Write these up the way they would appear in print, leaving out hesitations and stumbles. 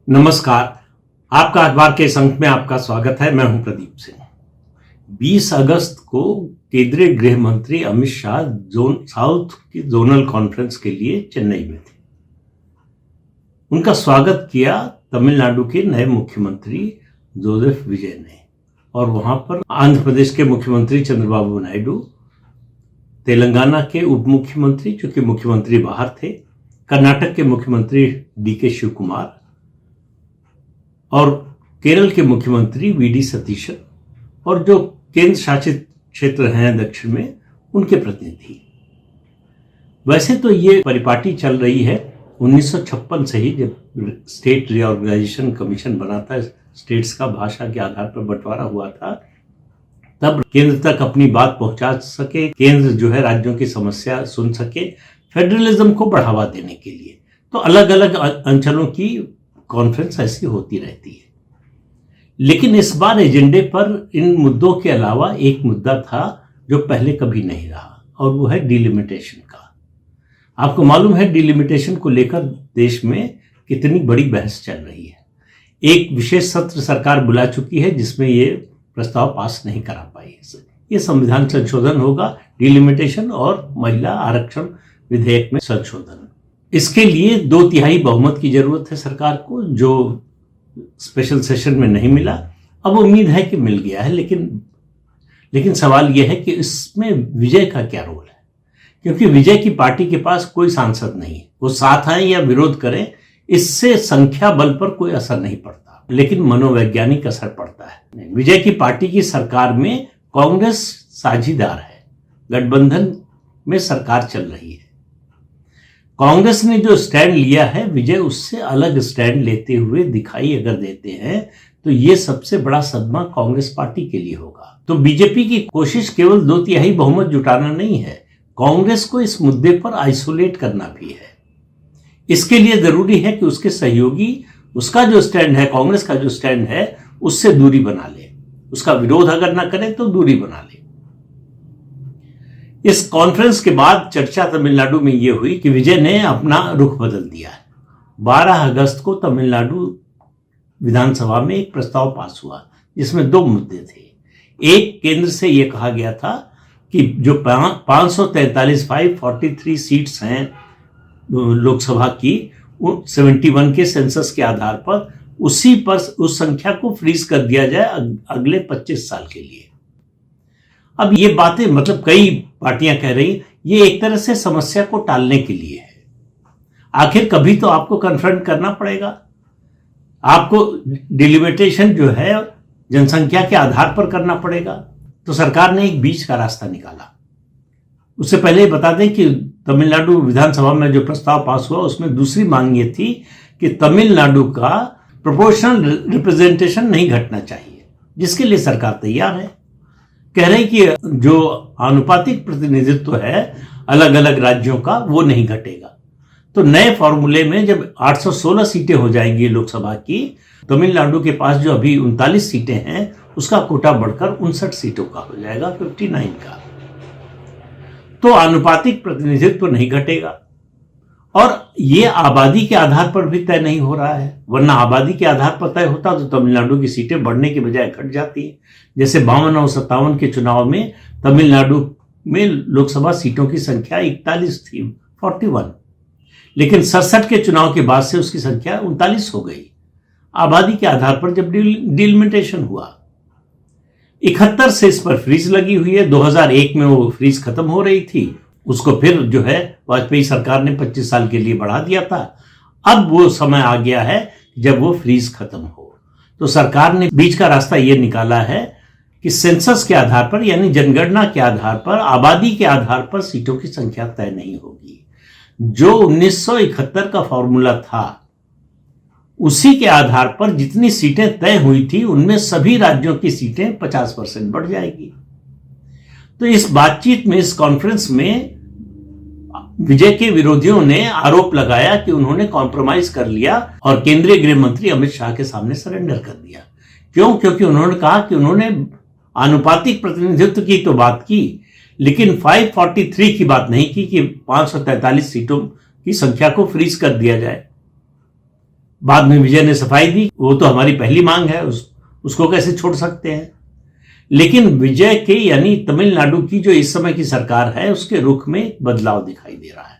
नमस्कार। आपका अखबार के इस अंक में आपका स्वागत है। मैं हूं प्रदीप सिंह। 20 अगस्त को केंद्रीय गृह मंत्री अमित शाह साउथ की जोनल कॉन्फ्रेंस के लिए चेन्नई में थे। उनका स्वागत किया तमिलनाडु के नए मुख्यमंत्री जोसेफ विजय ने, और वहां पर आंध्र प्रदेश के मुख्यमंत्री चंद्रबाबू नायडू, तेलंगाना के उप मुख्यमंत्री जो कि मुख्यमंत्री बाहर थे, कर्नाटक के मुख्यमंत्री डीके शिव कुमार और केरल के मुख्यमंत्री वीडी सतीशन और जो केंद्र शासित क्षेत्र हैं दक्षिण में, उनके प्रतिनिधि। वैसे तो ये परिपाटी चल रही है 1956 से ही, जब स्टेट रीऑर्गेनाइजेशन कमीशन बना था, स्टेट्स का भाषा के आधार पर बंटवारा हुआ था, तब केंद्र तक अपनी बात पहुंचा सके, केंद्र जो है राज्यों की समस्या सुन सके, फेडरलिज्म को बढ़ावा देने के लिए। तो अलग अलग अंचलों की कॉन्फ्रेंस ऐसी होती रहती है। लेकिन इस बार एजेंडे पर इन मुद्दों के अलावा एक मुद्दा था जो पहले कभी नहीं रहा, और वो है डिलिमिटेशन का। आपको मालूम है डिलिमिटेशन को लेकर देश में कितनी बड़ी बहस चल रही है। एक विशेष सत्र सरकार बुला चुकी है जिसमें ये प्रस्ताव पास नहीं करा पाई है। ये संविधान संशोधन होगा, डिलिमिटेशन और महिला आरक्षण विधेयक में संशोधन। इसके लिए 2/3 बहुमत की जरूरत है सरकार को, जो स्पेशल सेशन में नहीं मिला। अब उम्मीद है कि मिल गया है, लेकिन सवाल यह है कि इसमें विजय का क्या रोल है, क्योंकि विजय की पार्टी के पास कोई सांसद नहीं है। वो साथ आए या विरोध करें, इससे संख्या बल पर कोई असर नहीं पड़ता, लेकिन मनोवैज्ञानिक असर पड़ता है। विजय की पार्टी की सरकार में कांग्रेस साझीदार है, गठबंधन में सरकार चल रही है। कांग्रेस ने जो स्टैंड लिया है, विजय उससे अलग स्टैंड लेते हुए दिखाई अगर देते हैं तो ये सबसे बड़ा सदमा कांग्रेस पार्टी के लिए होगा। तो बीजेपी की कोशिश केवल 2/3 बहुमत जुटाना नहीं है, कांग्रेस को इस मुद्दे पर आइसोलेट करना भी है। इसके लिए जरूरी है कि उसके सहयोगी उसका जो स्टैंड है, कांग्रेस का जो स्टैंड है, उससे दूरी बना ले, उसका विरोध अगर ना करे तो दूरी बना ले। इस कॉन्फ्रेंस के बाद चर्चा तमिलनाडु में यह हुई कि विजय ने अपना रुख बदल दिया है। 12 अगस्त को तमिलनाडु विधानसभा में एक प्रस्ताव पास हुआ जिसमें 2 मुद्दे थे। एक, केंद्र से यह कहा गया था कि जो 543 सीट्स हैं लोकसभा की, 71 के सेंसस के आधार पर उसी पर उस संख्या को फ्रीज कर दिया जाए अगले 25 साल के लिए। अब ये बातें मतलब कई पार्टियां कह रही ये एक तरह से समस्या को टालने के लिए है। आखिर कभी तो आपको कन्फ्रंट करना पड़ेगा। आपको डिलिमिटेशन जो है जनसंख्या के आधार पर करना पड़ेगा। तो सरकार ने एक बीच का रास्ता निकाला। उससे पहले बता दें कि तमिलनाडु विधानसभा में जो प्रस्ताव पास हुआ उसमें दूसरी मांग ये थी कि तमिलनाडु का प्रोपोर्शनल रिप्रेजेंटेशन नहीं घटना चाहिए, जिसके लिए सरकार तैयार है। कह रहे कि जो आनुपातिक प्रतिनिधित्व है अलग अलग राज्यों का, वो नहीं घटेगा। तो नए फॉर्मूले में जब 816 सीटें हो जाएंगी लोकसभा की, तमिलनाडु के पास जो अभी 39 सीटें हैं उसका कोटा बढ़कर 59 सीटों का हो जाएगा, 59 का। तो आनुपातिक प्रतिनिधित्व नहीं घटेगा, और ये आबादी के आधार पर भी तय नहीं हो रहा है। वरना आबादी के आधार पर तय होता तो तमिलनाडु की सीटें बढ़ने के बजाय घट जाती है। जैसे 52 और 57 के चुनाव में तमिलनाडु में लोकसभा सीटों की संख्या 41 थी, 41, लेकिन 67 के चुनाव के बाद से उसकी संख्या 39 हो गई, आबादी के आधार पर जब डिलिमिटेशन हुआ। 71 से इस पर फ्रीज लगी हुई है। 2001 में वो फ्रीज खत्म हो रही थी, उसको फिर जो है वाजपेयी सरकार ने 25 साल के लिए बढ़ा दिया था। अब वो समय आ गया है जब वो फ्रीज खत्म हो। तो सरकार ने बीच का रास्ता ये निकाला है कि सेंसस के आधार पर, यानी जनगणना के आधार पर, आबादी के आधार पर सीटों की संख्या तय नहीं होगी। जो 1971 का फॉर्मूला था उसी के आधार पर जितनी सीटें तय हुई थी उनमें सभी राज्यों की सीटें 50% बढ़ जाएगी। तो इस बातचीत में, इस कॉन्फ्रेंस में विजय के विरोधियों ने आरोप लगाया कि उन्होंने कॉम्प्रोमाइज कर लिया और केंद्रीय गृह मंत्री अमित शाह के सामने सरेंडर कर दिया। क्यों? क्योंकि उन्होंने कहा कि उन्होंने आनुपातिक प्रतिनिधित्व की तो बात की, लेकिन 543 की बात नहीं की कि 543 सीटों की संख्या को फ्रीज कर दिया जाए। बाद में विजय ने सफाई दी, वो तो हमारी पहली मांग है, उसको कैसे छोड़ सकते हैं। लेकिन विजय के यानी तमिलनाडु की जो इस समय की सरकार है उसके रुख में एक बदलाव दिखाई दे रहा है।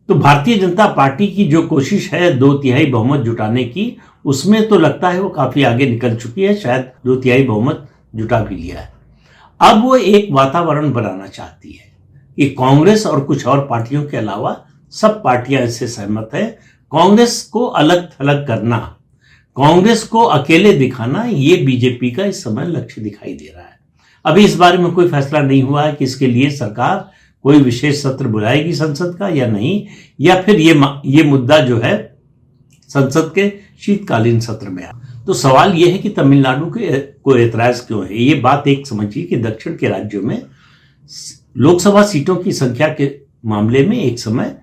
तो भारतीय जनता पार्टी की जो कोशिश है 2/3 बहुमत जुटाने की, उसमें तो लगता है वो काफी आगे निकल चुकी है, शायद 2/3 बहुमत जुटा भी लिया है। अब वो एक वातावरण बनाना चाहती है कि कांग्रेस और कुछ और पार्टियों के अलावा सब पार्टियां इससे सहमत है। कांग्रेस को अलग थलग करना, कांग्रेस को अकेले दिखाना, ये बीजेपी का इस समय लक्ष्य दिखाई दे रहा है। अभी इस बारे में कोई फैसला नहीं हुआ है कि इसके लिए सरकार कोई विशेष सत्र बुलाएगी संसद का या नहीं, या फिर ये मुद्दा जो है संसद के शीतकालीन सत्र में आ। तो सवाल यह है कि तमिलनाडु को ऐतराज क्यों है। ये बात एक समझिए कि दक्षिण के राज्यों में लोकसभा सीटों की संख्या के मामले में एक समय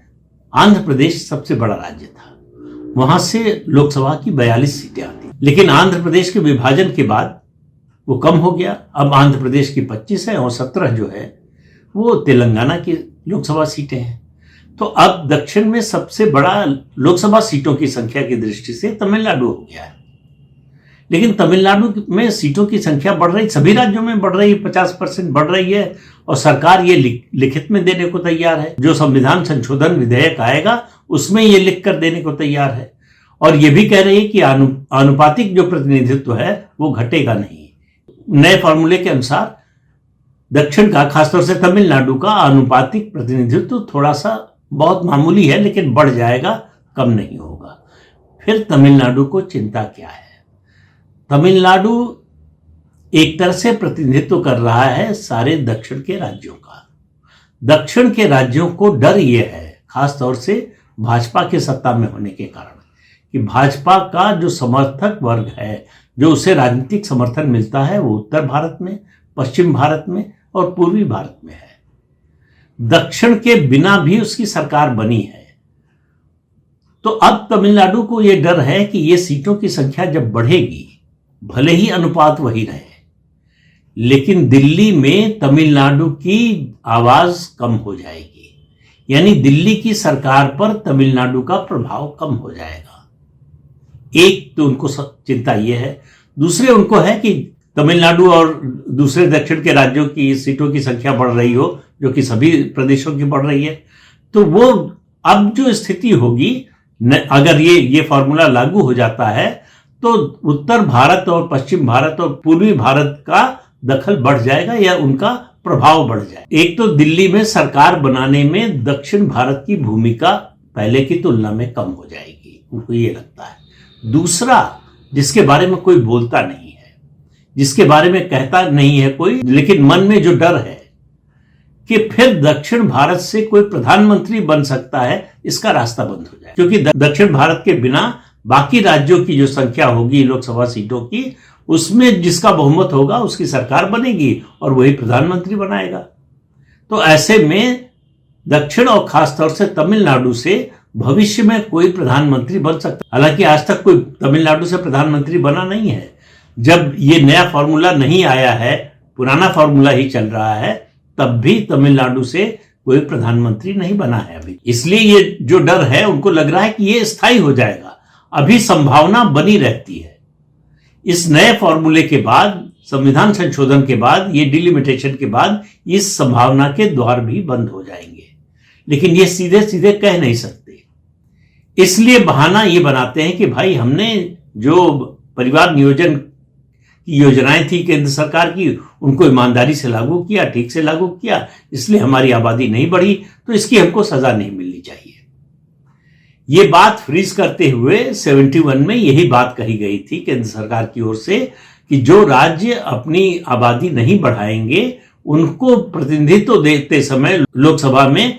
आंध्र प्रदेश सबसे बड़ा राज्य था, वहां से लोकसभा की 42 सीटें आती, लेकिन आंध्र प्रदेश के विभाजन के बाद वो कम हो गया। अब आंध्र प्रदेश की 25 है और 17 जो है वो तेलंगाना की लोकसभा सीटें हैं। तो अब दक्षिण में सबसे बड़ा लोकसभा सीटों की संख्या की दृष्टि से तमिलनाडु हो गया है। लेकिन तमिलनाडु में सीटों की संख्या बढ़ रही, सभी राज्यों में बढ़ रही है, 50% बढ़ रही है, और सरकार ये लिखित में देने को तैयार है। जो संविधान संशोधन विधेयक आएगा उसमें ये लिख कर देने को तैयार है, और ये भी कह रही है कि आनुपातिक जो प्रतिनिधित्व है वो घटेगा नहीं। नए फॉर्मूले के अनुसार दक्षिण का, खासतौर से तमिलनाडु का आनुपातिक प्रतिनिधित्व थोड़ा सा बहुत मामूली है, लेकिन बढ़ जाएगा, कम नहीं होगा। फिर तमिलनाडु को चिंता क्या है? तमिलनाडु एक तरह से प्रतिनिधित्व कर रहा है सारे दक्षिण के राज्यों का। दक्षिण के राज्यों को डर यह है, खासतौर से भाजपा के सत्ता में होने के कारण, कि भाजपा का जो समर्थक वर्ग है, जो उसे राजनीतिक समर्थन मिलता है, वो उत्तर भारत में, पश्चिम भारत में और पूर्वी भारत में है। दक्षिण के बिना भी उसकी सरकार बनी है। तो अब तमिलनाडु को यह डर है कि ये सीटों की संख्या जब बढ़ेगी, भले ही अनुपात वही रहे, लेकिन दिल्ली में तमिलनाडु की आवाज कम हो जाएगी, यानी दिल्ली की सरकार पर तमिलनाडु का प्रभाव कम हो जाएगा। एक तो उनको चिंता यह है। दूसरे उनको है कि तमिलनाडु और दूसरे दक्षिण के राज्यों की सीटों की संख्या बढ़ रही हो, जो कि सभी प्रदेशों की बढ़ रही है, तो वो अब जो स्थिति होगी, अगर ये फॉर्मूला लागू हो जाता है, तो उत्तर भारत और पश्चिम भारत और पूर्वी भारत का दखल बढ़ जाएगा या उनका प्रभाव बढ़ जाएगा। एक तो दिल्ली में सरकार बनाने में दक्षिण भारत की भूमिका पहले की तुलना में कम हो जाएगी, उनको ये लगता है। दूसरा, जिसके बारे में कोई बोलता नहीं है, जिसके बारे में कहता नहीं है कोई, लेकिन मन में जो डर है कि फिर दक्षिण भारत से कोई प्रधानमंत्री बन सकता है, इसका रास्ता बंद हो जाए, क्योंकि दक्षिण भारत के बिना बाकी राज्यों की जो संख्या होगी लोकसभा सीटों की, उसमें जिसका बहुमत होगा उसकी सरकार बनेगी और वही प्रधानमंत्री बनाएगा। तो ऐसे में दक्षिण और खासतौर से तमिलनाडु से भविष्य में कोई प्रधानमंत्री बन सकता है। हालांकि आज तक कोई तमिलनाडु से प्रधानमंत्री बना नहीं है। जब ये नया फॉर्मूला नहीं आया है, पुराना फॉर्मूला ही चल रहा है, तब भी तमिलनाडु से कोई प्रधानमंत्री नहीं बना है अभी। इसलिए ये जो डर है, उनको लग रहा है कि ये स्थायी हो जाएगा। अभी संभावना बनी रहती है। इस नए फॉर्मूले के बाद, संविधान संशोधन के बाद, ये डिलिमिटेशन के बाद, इस संभावना के द्वार भी बंद हो जाएंगे, लेकिन ये सीधे सीधे कह नहीं सकते। इसलिए बहाना ये बनाते हैं कि भाई हमने जो परिवार नियोजन की योजनाएं थी केंद्र सरकार की, उनको ईमानदारी से लागू किया, ठीक से लागू किया, इसलिए हमारी आबादी नहीं बढ़ी, तो इसकी हमको सजा नहीं मिलनी चाहिए। ये बात फ्रीज करते हुए 71 में यही बात कही गई थी केंद्र सरकार की ओर से कि जो राज्य अपनी आबादी नहीं बढ़ाएंगे, उनको प्रतिनिधित्व देते समय लोकसभा में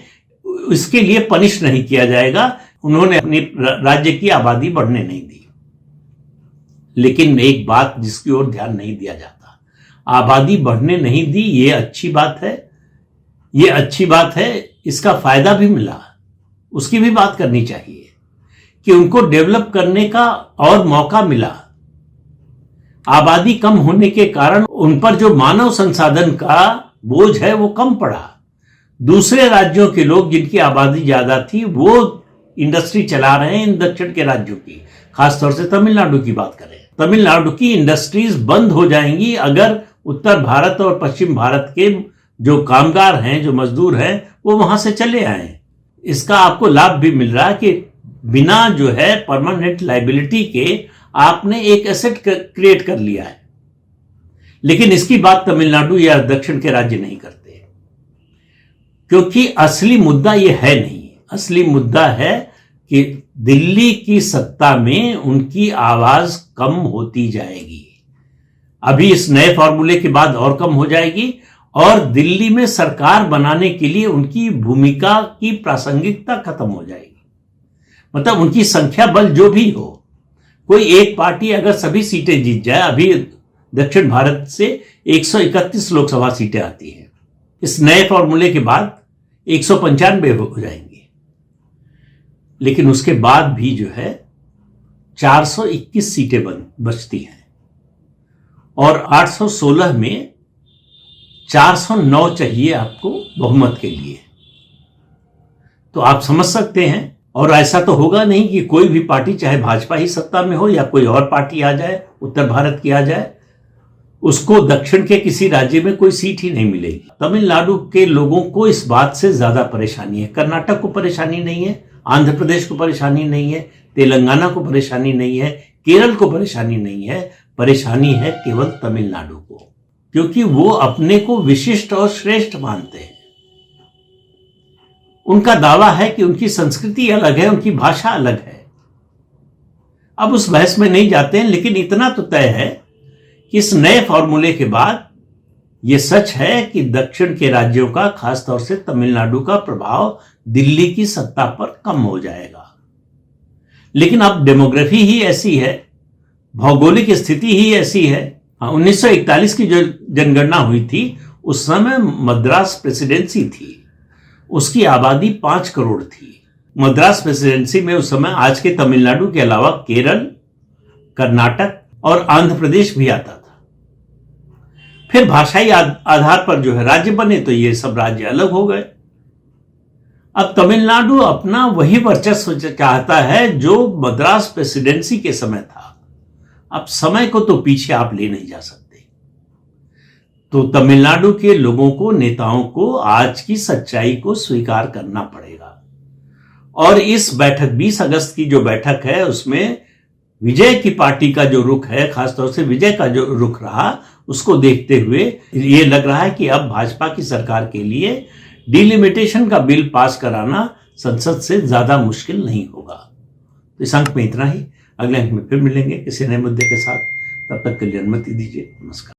इसके लिए पनिश नहीं किया जाएगा। उन्होंने अपनी राज्य की आबादी बढ़ने नहीं दी। लेकिन एक बात जिसकी ओर ध्यान नहीं दिया जाता, आबादी बढ़ने नहीं दी, ये अच्छी बात है, ये अच्छी बात है, इसका फायदा भी मिला, उसकी भी बात करनी चाहिए कि उनको डेवलप करने का और मौका मिला। आबादी कम होने के कारण उन पर जो मानव संसाधन का बोझ है वो कम पड़ा। दूसरे राज्यों के लोग जिनकी आबादी ज्यादा थी, वो इंडस्ट्री चला रहे हैं इन दक्षिण के राज्यों की, खासतौर से तमिलनाडु की बात करें। तमिलनाडु की इंडस्ट्रीज बंद हो जाएंगी अगर उत्तर भारत और पश्चिम भारत के जो कामगार हैं, जो मजदूर हैं, वो वहां से चले आए। इसका आपको लाभ भी मिल रहा है कि बिना जो है परमानेंट लाइबिलिटी के आपने एक एसेट क्रिएट कर लिया है। लेकिन इसकी बात तमिलनाडु या दक्षिण के राज्य नहीं करते, क्योंकि असली मुद्दा यह है नहीं। असली मुद्दा है कि दिल्ली की सत्ता में उनकी आवाज कम होती जाएगी। अभी इस नए फॉर्मूले के बाद और कम हो जाएगी, और दिल्ली में सरकार बनाने के लिए उनकी भूमिका की प्रासंगिकता खत्म हो जाएगी। मतलब उनकी संख्या बल जो भी हो, कोई एक पार्टी अगर सभी सीटें जीत जाए, अभी दक्षिण भारत से 131 लोकसभा सीटें आती हैं, इस नए फॉर्मूले के बाद 195 हो जाएंगी। लेकिन उसके बाद भी जो है 421 सीटें बचती हैं, और 816 में 409 चाहिए आपको बहुमत के लिए। तो आप समझ सकते हैं, और ऐसा तो होगा नहीं कि कोई भी पार्टी, चाहे भाजपा ही सत्ता में हो या कोई और पार्टी आ जाए, उत्तर भारत की आ जाए, उसको दक्षिण के किसी राज्य में कोई सीट ही नहीं मिलेगी। तमिलनाडु के लोगों को इस बात से ज्यादा परेशानी है। कर्नाटक को परेशानी नहीं है, आंध्र प्रदेश को परेशानी नहीं है, तेलंगाना को परेशानी नहीं है, केरल को परेशानी नहीं है। परेशानी है केवल तमिलनाडु को, क्योंकि वो अपने को विशिष्ट और श्रेष्ठ मानते हैं। उनका दावा है कि उनकी संस्कृति अलग है, उनकी भाषा अलग है। अब उस बहस में नहीं जाते हैं, लेकिन इतना तो तय है कि इस नए फॉर्मूले के बाद यह सच है कि दक्षिण के राज्यों का, खासतौर से तमिलनाडु का प्रभाव दिल्ली की सत्ता पर कम हो जाएगा। लेकिन अब डेमोग्राफी ही ऐसी है, भौगोलिक स्थिति ही ऐसी है। 1941 की जो जनगणना हुई थी, उस समय मद्रास प्रेसिडेंसी थी, उसकी आबादी 5 करोड़ थी। मद्रास प्रेसिडेंसी में उस समय आज के तमिलनाडु के अलावा केरल, कर्नाटक और आंध्र प्रदेश भी आता था। फिर भाषाई आधार पर जो है राज्य बने, तो ये सब राज्य अलग हो गए। अब तमिलनाडु अपना वही वर्चस्व चाहता है जो मद्रास प्रेसिडेंसी के समय था। अब समय को तो पीछे आप ले नहीं जा सकते। तो तमिलनाडु के लोगों को, नेताओं को आज की सच्चाई को स्वीकार करना पड़ेगा। और इस बैठक, 20 अगस्त की जो बैठक है, उसमें विजय की पार्टी का जो रुख है, खासतौर से विजय का जो रुख रहा, उसको देखते हुए ये लग रहा है कि अब भाजपा की सरकार के लिए डिलिमिटेशन का बिल पास कराना संसद से ज्यादा मुश्किल नहीं होगा। तो इस अंक में इतना ही। अगले अंक में फिर मिलेंगे किसी नए मुद्दे के साथ। तब तक के लिए अनुमति दीजिए। नमस्कार।